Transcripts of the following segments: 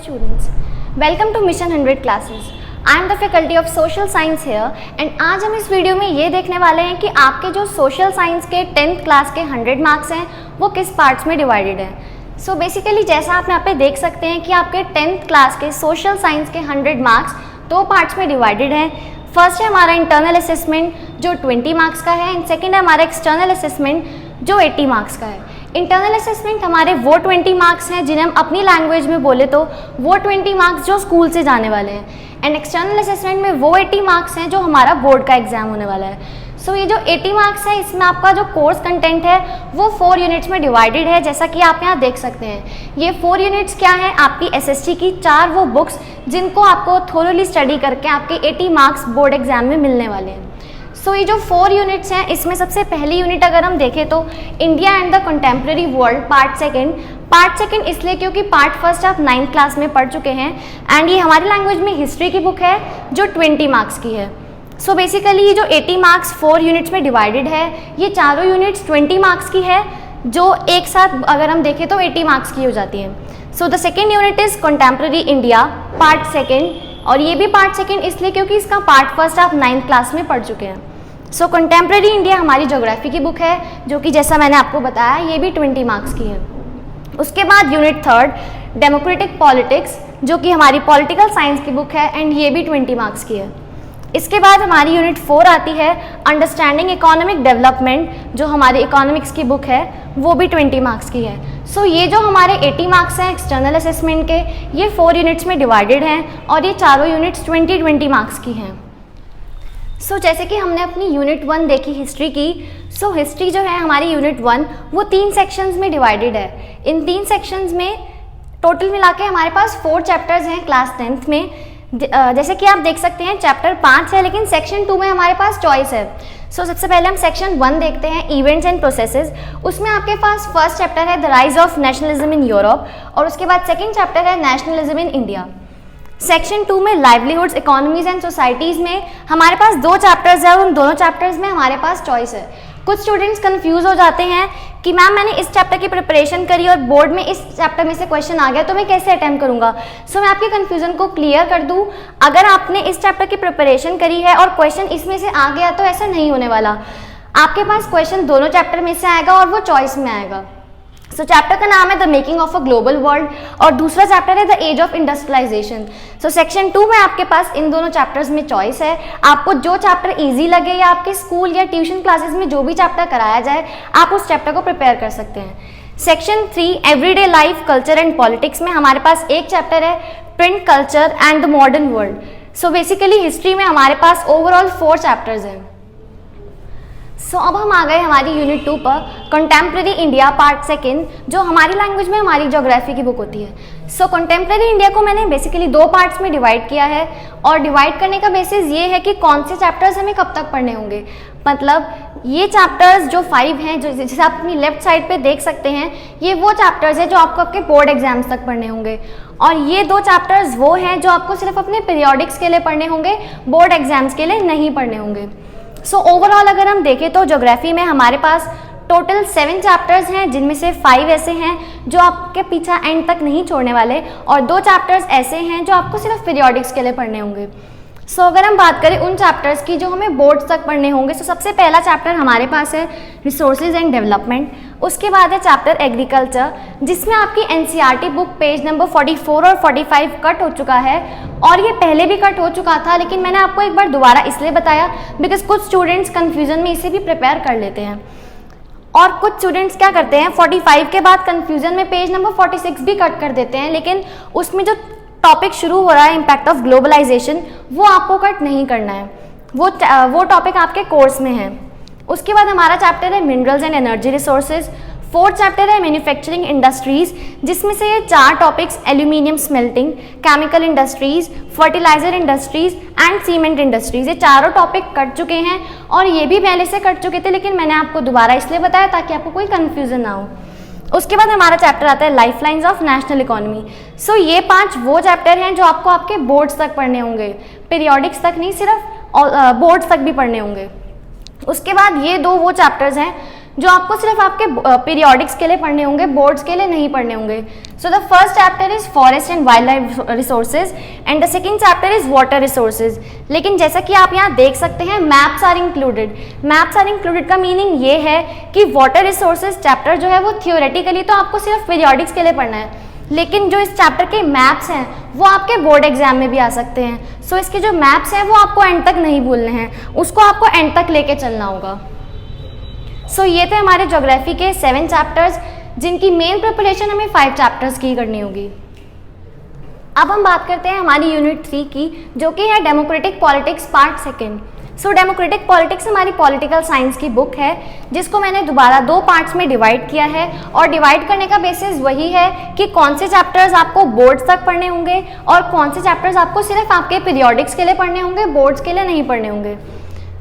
students, welcome to Mission 100 classes. I am the faculty of Social Science here and आज हम इस video में ये देखने वाले हैं कि आपके जो सोशल साइंस के 10th क्लास के 100 मार्क्स हैं वो किस पार्ट्स में डिवाइडेड हैं। सो बेसिकली जैसा आप यहाँ पे देख सकते हैं कि आपके 10th क्लास के सोशल साइंस के 100 मार्क्स दो पार्ट्स में डिवाइडेड हैं। फर्स्ट है हमारा इंटरनल असेसमेंट जो 20 मार्क्स का है एंड सेकेंड है हमारा एक्सटर्नल असेसमेंट जो 80 मार्क्स का है। इंटरनल असेसमेंट हमारे वो 20 मार्क्स हैं जिन्हें हम अपनी लैंग्वेज में बोले तो वो 20 मार्क्स जो स्कूल से जाने वाले हैं एंड एक्सटर्नल असेसमेंट में वो 80 मार्क्स हैं जो हमारा बोर्ड का एग्जाम होने वाला है। सो ये जो 80 मार्क्स है इसमें आपका जो कोर्स कंटेंट है वो 4 यूनिट्स में डिवाइडेड है जैसा कि आप यहाँ देख सकते हैं। ये 4 यूनिट्स क्या है, आपकी एसएसटी की 4 वो बुक्स जिनको आपको थोरोली स्टडी करके आपके 80 मार्क्स बोर्ड एग्जाम में मिलने वाले हैं। सो ये जो 4 यूनिट्स हैं इसमें सबसे पहली यूनिट अगर हम देखें तो India and the contemporary world part second इसलिए क्योंकि पार्ट फर्स्ट आप 9th क्लास में पढ़ चुके हैं एंड ये हमारी लैंग्वेज में हिस्ट्री की बुक है जो 20 मार्क्स की है। सो बेसिकली ये जो 80 मार्क्स 4 यूनिट्स में डिवाइडेड है ये चारों यूनिट्स 20 मार्क्स की है जो एक साथ अगर हम देखें तो 80 मार्क्स की हो जाती हैं। So the second unit is contemporary India part second और ये भी पार्ट सेकेंड इसलिए क्योंकि इसका पार्ट फर्स्ट आप 9th क्लास में पढ़ चुके हैं। सो कंटेम्प्रेरी इंडिया हमारी ज्योग्राफी की बुक है जो कि जैसा मैंने आपको बताया ये भी 20 मार्क्स की है। उसके बाद यूनिट थर्ड डेमोक्रेटिक पॉलिटिक्स जो कि हमारी पॉलिटिकल साइंस की बुक है एंड ये भी 20 मार्क्स की है। इसके बाद हमारी यूनिट 4 आती है अंडरस्टैंडिंग इकोनॉमिक डेवलपमेंट जो हमारी इकोनॉमिक्स की बुक है वो भी 20 मार्क्स की है। सो ये जो हमारे 80 मार्क्स हैं एक्सटर्नल असेसमेंट के ये 4 यूनिट्स में डिवाइडेड हैं और ये चारों यूनिट्स 20 मार्क्स की हैं। सो जैसे कि हमने अपनी यूनिट 1 देखी हिस्ट्री की, सो हिस्ट्री जो है हमारी यूनिट 1 वो 3 सेक्शंस में डिवाइडेड है। इन 3 सेक्शंस में टोटल मिला के हमारे पास 4 चैप्टर्स हैं क्लास 10th में। जैसे कि आप देख सकते हैं चैप्टर 5 है लेकिन सेक्शन 2 में हमारे पास चॉइस है। सो सबसे पहले हम सेक्शन 1 देखते हैं इवेंट्स एंड प्रोसेसेस। उसमें आपके पास फर्स्ट चैप्टर है the rise of nationalism in Europe और उसके बाद सेकेंड चैप्टर है नेशनलिज्म इन इंडिया। सेक्शन 2 में लाइवलीहुड्स इकोनॉमीज एंड सोसाइटीज़ में हमारे पास 2 चैप्टर्स हैं और उन दोनों चैप्टर्स में हमारे पास चॉइस है। कुछ स्टूडेंट्स कंफ्यूज हो जाते हैं कि मैम मैंने इस चैप्टर की प्रिपरेशन करी और बोर्ड में इस चैप्टर में से क्वेश्चन आ गया तो मैं कैसे अटेम्प्ट करूंगा। सो मैं आपके कंफ्यूजन को क्लियर कर दूं, अगर आपने इस चैप्टर की प्रिपरेशन करी है और क्वेश्चन इसमें से आ गया तो ऐसा नहीं होने वाला। आपके पास क्वेश्चन दोनों चैप्टर में से आएगा और वो चॉइस में आएगा। सो चैप्टर का नाम है the making of a global world और दूसरा चैप्टर है the age of industrialisation. So section 2 में आपके पास इन दोनों चैप्टर्स में चॉइस है। आपको जो चैप्टर इजी लगे या आपके स्कूल या ट्यूशन क्लासेस में जो भी चैप्टर कराया जाए आप उस चैप्टर को प्रिपेयर कर सकते हैं। Section 3 everyday life culture and politics में हमारे पास एक चैप्टर है print culture and the modern world. So basically history में हमारे पास ओवरऑल 4 चैप्टर्स हैं। सो अब हम आ गए हमारी यूनिट 2 पर कंटेम्प्रेरी इंडिया पार्ट सेकेंड जो हमारी लैंग्वेज में हमारी ज्योग्राफी की बुक होती है। सो कंटेम्प्रेरी इंडिया को मैंने बेसिकली 2 पार्ट्स में डिवाइड किया है और डिवाइड करने का बेसिस ये है कि कौन से चैप्टर्स हमें कब तक पढ़ने होंगे। मतलब ये चैप्टर्स जो 5 हैं जो जैसे आप अपनी लेफ्ट साइड पे देख सकते हैं ये वो चैप्टर्स हैं जो आपको आपके बोर्ड एग्जाम्स तक पढ़ने होंगे और ये 2 चैप्टर्स वो हैं जो आपको सिर्फ अपने पीरियोडिक्स के लिए पढ़ने होंगे, बोर्ड एग्जाम्स के लिए नहीं पढ़ने होंगे। सो ओवरऑल अगर हम देखें तो ज्योग्राफी में हमारे पास टोटल 7 चैप्टर्स हैं जिनमें से 5 ऐसे हैं जो आपके पीछा एंड तक नहीं छोड़ने वाले और 2 चैप्टर्स ऐसे हैं जो आपको सिर्फ पीरियोडिक्स के लिए पढ़ने होंगे। सो अगर हम बात करें उन चैप्टर्स की जो हमें बोर्ड्स तक पढ़ने होंगे तो सबसे पहला चैप्टर हमारे पास है रिसोर्सेज एंड डेवलपमेंट। उसके बाद है चैप्टर एग्रीकल्चर जिसमें आपकी एनसीईआरटी बुक पेज नंबर 44 और 45 कट हो चुका है और ये पहले भी कट हो चुका था लेकिन मैंने आपको एक बार दोबारा इसलिए बताया बिकॉज कुछ स्टूडेंट्स कन्फ्यूजन में इसे भी प्रिपेयर कर लेते हैं और कुछ स्टूडेंट्स क्या करते हैं 45 के बाद कन्फ्यूजन में पेज नंबर 46 भी कट कर देते हैं लेकिन उसमें जो टॉपिक शुरू हो रहा है इम्पैक्ट ऑफ ग्लोबलाइजेशन वो आपको कट नहीं करना है, वो टॉपिक आपके कोर्स में है। उसके बाद हमारा चैप्टर है minerals and energy resources. 4th chapter है मैन्युफैक्चरिंग इंडस्ट्रीज जिसमें से ये 4 topics aluminium smelting, chemical industries, fertiliser industries and cement industries. ये चारों टॉपिक कट चुके हैं और ये भी पहले से कट चुके थे लेकिन मैंने आपको दोबारा इसलिए बताया ताकि आपको कोई कन्फ्यूजन ना हो। उसके बाद हमारा चैप्टर आता है lifelines of national economy. So ये 5 वो चैप्टर हैं जो आपको आपके बोर्ड्स तक पढ़ने होंगे, पीरियोडिक्स तक नहीं सिर्फ बोर्ड्स तक भी पढ़ने होंगे। उसके बाद ये 2 वो चैप्टर्स हैं जो आपको सिर्फ आपके पीरियोडिक्स के लिए पढ़ने होंगे, बोर्ड्स के लिए नहीं पढ़ने होंगे। So the first chapter is forest and wildlife resources and the second chapter is water resources. लेकिन जैसा कि आप यहाँ देख सकते हैं, maps are included. Maps are included का मीनिंग ये है कि वाटर रिसोर्सेज चैप्टर जो है वो थियोरेटिकली तो आपको सिर्फ पीरियोडिक्स के लिए पढ़ना है, लेकिन जो इस चैप्टर के मैप्स हैं वो आपके बोर्ड एग्जाम में भी आ सकते हैं। सो इसके जो मैप्स हैं वो आपको एंड तक नहीं भूलने हैं, उसको आपको एंड तक लेके चलना होगा। सो ये थे हमारे ज्योग्राफी के 7 चैप्टर्स, जिनकी मेन प्रिपरेशन हमें 5 चैप्टर्स की करनी होगी। अब हम बात करते हैं हमारी यूनिट 3 की, जो कि है डेमोक्रेटिक पॉलिटिक्स पार्ट 2। सो डेमोक्रेटिक पॉलिटिक्स हमारी पॉलिटिकल साइंस की बुक है, जिसको मैंने दोबारा 2 पार्ट्स में डिवाइड किया है। और डिवाइड करने का बेसिस वही है कि कौन से चैप्टर्स आपको बोर्ड्स तक पढ़ने होंगे और कौन से चैप्टर्स आपको सिर्फ आपके पीरियोडिक्स के लिए पढ़ने होंगे, बोर्ड्स के लिए नहीं पढ़ने होंगे।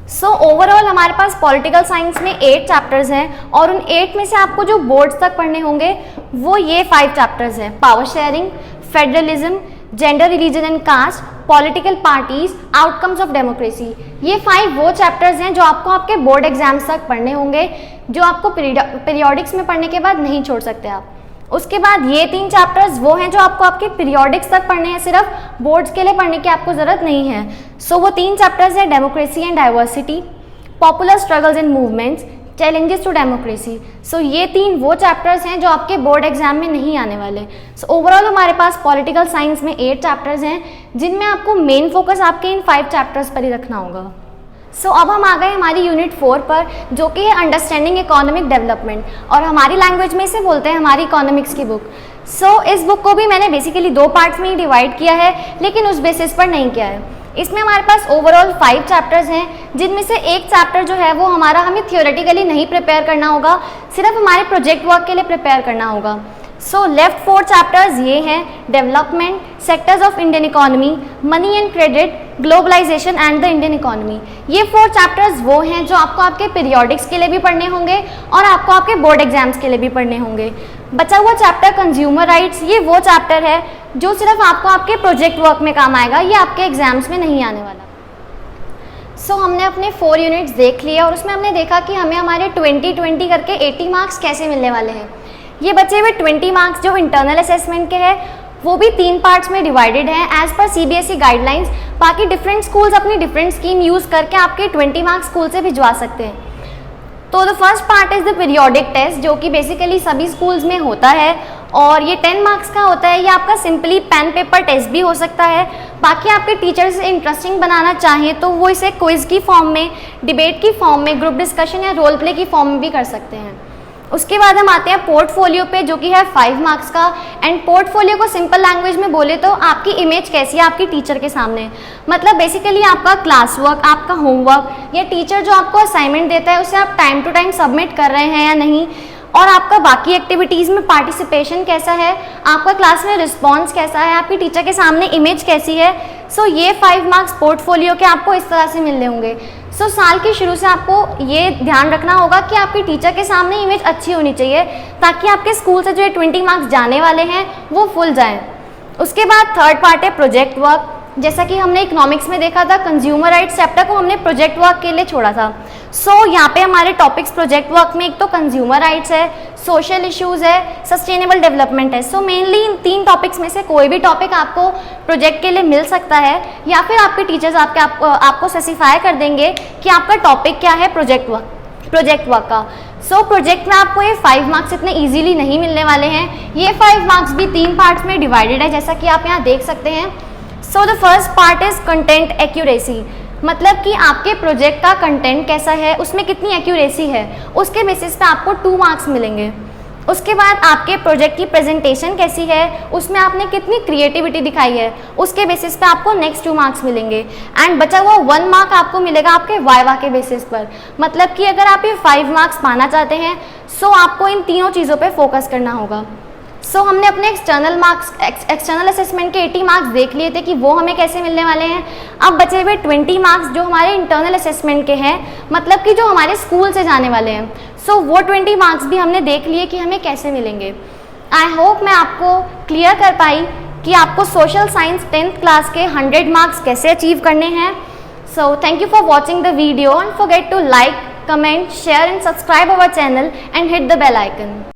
सो ओवरऑल हमारे पास पॉलिटिकल साइंस में 8 चैप्टर्स हैं, और उन 8 में से आपको जो बोर्ड्स तक पढ़ने होंगे वो ये 5 चैप्टर्स हैं: power sharing, federalism, gender, religion and caste, political parties, outcomes of democracy. ये 5 वो चैप्टर्स हैं जो आपको आपके बोर्ड एग्जाम्स तक पढ़ने होंगे, जो आपको पीरियोडिक्स में पढ़ने के बाद नहीं छोड़ सकते आप। उसके बाद ये 3 चैप्टर्स वो हैं जो आपको आपके पीरियोडिक्स तक पढ़ने हैं, सिर्फ बोर्ड्स के लिए पढ़ने की आपको ज़रूरत नहीं है। सो वो 3 चैप्टर्स हैं: democracy and diversity, popular struggles and movements, challenges to democracy. So ये 3 वो चैप्टर्स हैं जो आपके बोर्ड एग्जाम में नहीं आने वाले। सो ओवरऑल हमारे पास पॉलिटिकल साइंस में 8 चैप्टर्स हैं, जिनमें आपको मेन फोकस आपके इन 5 चैप्टर्स पर ही रखना होगा। सो अब हम आ गए हमारी यूनिट 4 पर, जो कि है अंडरस्टैंडिंग इकोनॉमिक डेवलपमेंट, और हमारी लैंग्वेज में इसे बोलते हैं हमारी इकोनॉमिक्स की बुक। सो इस बुक को भी मैंने बेसिकली 2 पार्ट्स में ही डिवाइड किया है, लेकिन उस बेसिस पर नहीं किया है। इसमें हमारे पास ओवरऑल 5 चैप्टर्स हैं, जिनमें से एक चैप्टर जो है वो हमें थियोरेटिकली नहीं प्रिपेयर करना होगा, सिर्फ हमारे प्रोजेक्ट वर्क के लिए प्रिपेयर करना होगा। सो लेफ्ट 4 चैप्टर्स ये हैं: development, sectors of Indian economy, money and credit, globalisation and the Indian economy. ये 4 चैप्टर्स वो हैं जो आपको आपके पीरियोडिक्स के लिए भी पढ़ने होंगे और आपको आपके बोर्ड एग्जाम्स के लिए भी पढ़ने होंगे। बचा हुआ चैप्टर कंज्यूमर राइट्स, ये वो चैप्टर है जो सिर्फ आपको आपके प्रोजेक्ट वर्क में काम आएगा, ये आपके एग्जाम्स में नहीं आने वाला। सो हमने अपने 4 यूनिट्स देख लिए, और उसमें हमने देखा कि हमें हमारे 20-20 करके 80 मार्क्स कैसे मिलने वाले हैं। ये बचे हुए 20 मार्क्स जो इंटरनल असेसमेंट के हैं, वो भी 3 पार्ट्स में डिवाइडेड हैं एज पर CBSE गाइडलाइंस। बाकी डिफरेंट स्कूल्स अपनी डिफरेंट स्कीम यूज़ करके आपके 20 मार्क्स स्कूल से भिजवा सकते हैं। तो the first part is the periodic test, जो कि बेसिकली सभी स्कूल्स में होता है, और ये 10 मार्क्स का होता है। ये आपका सिंपली पेन पेपर टेस्ट भी हो सकता है। बाकी आपके टीचर इसे इंटरेस्टिंग बनाना चाहें तो वो इसे क्विज की फॉर्म में, डिबेट की फॉर्म में, ग्रुप डिस्कशन या रोल प्ले की फॉर्म में भी कर सकते हैं। उसके बाद हम आते हैं पोर्टफोलियो पे, जो कि है 5 मार्क्स का। एंड पोर्टफोलियो को सिंपल लैंग्वेज में बोले तो आपकी इमेज कैसी है आपकी टीचर के सामने, मतलब बेसिकली आपका क्लास वर्क, आपका होमवर्क, या टीचर जो आपको असाइनमेंट देता है उसे आप टाइम टू टाइम सबमिट कर रहे हैं या नहीं, और आपका बाकी एक्टिविटीज़ में पार्टिसिपेशन कैसा है, आपका क्लास में रिस्पॉन्स कैसा है, आपकी टीचर के सामने इमेज कैसी है। सो ये 5 मार्क्स पोर्टफोलियो के आपको इस तरह से मिलने होंगे। सो साल के शुरू से आपको ये ध्यान रखना होगा कि आपकी टीचर के सामने इमेज अच्छी होनी चाहिए, ताकि आपके स्कूल से जो 20 मार्क्स जाने वाले हैं वो फुल जाएं। उसके बाद थर्ड पार्ट है प्रोजेक्ट वर्क। जैसा कि हमने इकोनॉमिक्स में देखा था, कंज्यूमर राइट्स चैप्टर को हमने प्रोजेक्ट वर्क के लिए छोड़ा था। सो यहाँ पे हमारे टॉपिक्स प्रोजेक्ट वर्क में एक तो कंज्यूमर राइट्स है, सोशल इश्यूज है, सस्टेनेबल डेवलपमेंट है। सो मेनली इन 3 टॉपिक्स में से कोई भी टॉपिक आपको प्रोजेक्ट के लिए मिल सकता है, या फिर आपके टीचर्स आपको स्पेसिफाई कर देंगे कि आपका टॉपिक क्या है प्रोजेक्ट वर्क का। सो प्रोजेक्ट में आपको ये 5 मार्क्स इतने इजीली नहीं मिलने वाले हैं। ये 5 मार्क्स भी 3 पार्ट्स में डिवाइडेड है, जैसा कि आप यहाँ देख सकते हैं। सो the first part is content accuracy, मतलब कि आपके प्रोजेक्ट का कंटेंट कैसा है, उसमें कितनी एक्यूरेसी है, उसके बेसिस पे आपको 2 मार्क्स मिलेंगे। उसके बाद आपके प्रोजेक्ट की प्रेजेंटेशन कैसी है, उसमें आपने कितनी क्रिएटिविटी दिखाई है, उसके बेसिस पे आपको नेक्स्ट 2 मार्क्स मिलेंगे। एंड बचा हुआ 1 मार्क आपको मिलेगा आपके वाइवा के बेसिस पर। मतलब कि अगर आप ये 5 मार्क्स पाना चाहते हैं, सो आपको इन तीनों चीज़ों पे फोकस करना होगा। सो हमने अपने एक्सटर्नल असेसमेंट के 80 मार्क्स देख लिए थे कि वो हमें कैसे मिलने वाले हैं। अब बचे हुए 20 मार्क्स जो हमारे इंटरनल असेसमेंट के हैं, मतलब कि जो हमारे स्कूल से जाने वाले हैं, सो वो 20 मार्क्स भी हमने देख लिए कि हमें कैसे मिलेंगे। आई होप मैं आपको क्लियर कर पाई कि आपको सोशल साइंस 10th क्लास के 100 मार्क्स कैसे अचीव करने हैं। सो thank you for watching the video, don't forget to like, comment, share and subscribe our channel and hit the bell icon.